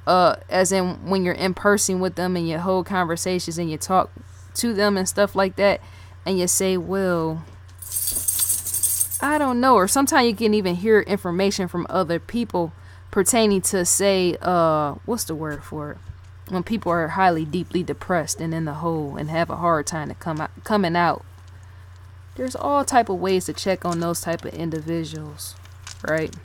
as in when you're in person with them and you hold conversations and you talk to them and stuff like that, and you say, well, I don't know. Or sometimes you can even hear information from other people pertaining to, say, what's the word for it, when people are highly deeply depressed and in the hole and have a hard time to coming out. There's all type of ways to check on those type of individuals, right?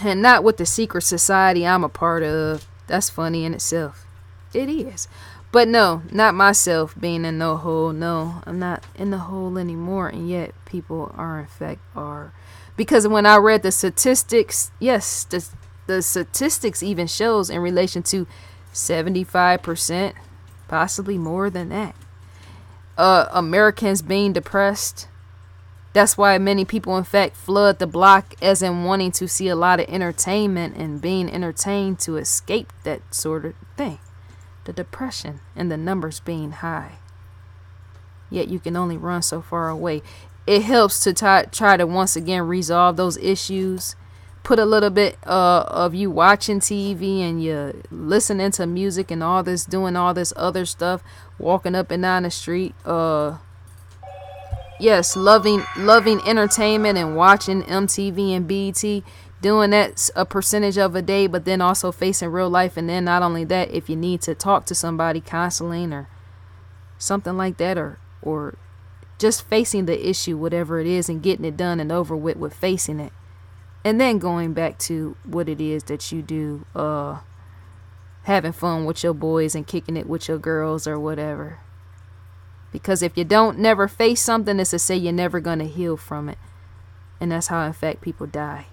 And not with the secret society I'm a part of. That's funny in itself. It is. But no, not myself being in no hole. No, I'm not in the hole anymore. And yet people are, in fact, are. Because when I read the statistics, yes, the statistics even shows in relation to 75%, possibly more than that, Americans being depressed. That's why many people, in fact, flood the block as in wanting to see a lot of entertainment and being entertained to escape that sort of thing. The depression and the numbers being high. Yet you can only run so far away. It helps to try to once again resolve those issues. Put a little bit of you watching TV and you listening to music and all this, doing all this other stuff, walking up and down the street. Yes, loving entertainment and watching MTV and BET. Doing that a percentage of a day, but then also facing real life. And then not only that, if you need to talk to somebody, counseling or something like that, or just facing the issue, whatever it is, and getting it done and over with facing it. And then going back to what it is that you do, having fun with your boys and kicking it with your girls or whatever. Because if you don't never face something, it's to say you're never going to heal from it. And that's how, in fact, people die.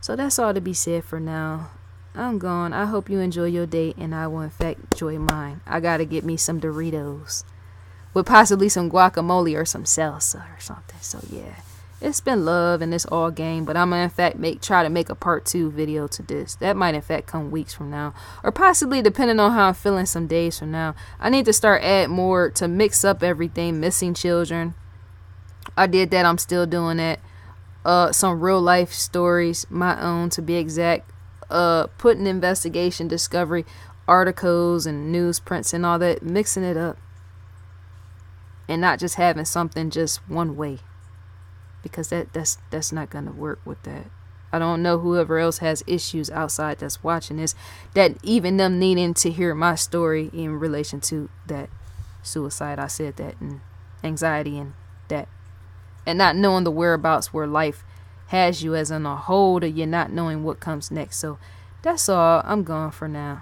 So that's all to be said for now. I'm gone. I hope you enjoy your day, and I will, in fact, enjoy mine. I got to get me some Doritos with possibly some guacamole or some salsa or something. So, yeah, it's been love and it's all game. But I'm going to, in fact, try to make a part 2 video to this. That might, in fact, come weeks from now. Or possibly, depending on how I'm feeling, some days from now. I need to start add more to mix up everything. Missing children. I did that. I'm still doing that. Some real life stories, my own to be exact, putting investigation, discovery, articles and newsprints and all that, mixing it up, and not just having something just one way, because that's not gonna work with that. I don't know whoever else has issues outside that's watching this, that even them needing to hear my story in relation to that suicide, I said that, and anxiety and that. And not knowing the whereabouts where life has you as on a hold, or you're not knowing what comes next. So that's all. I'm gone for now.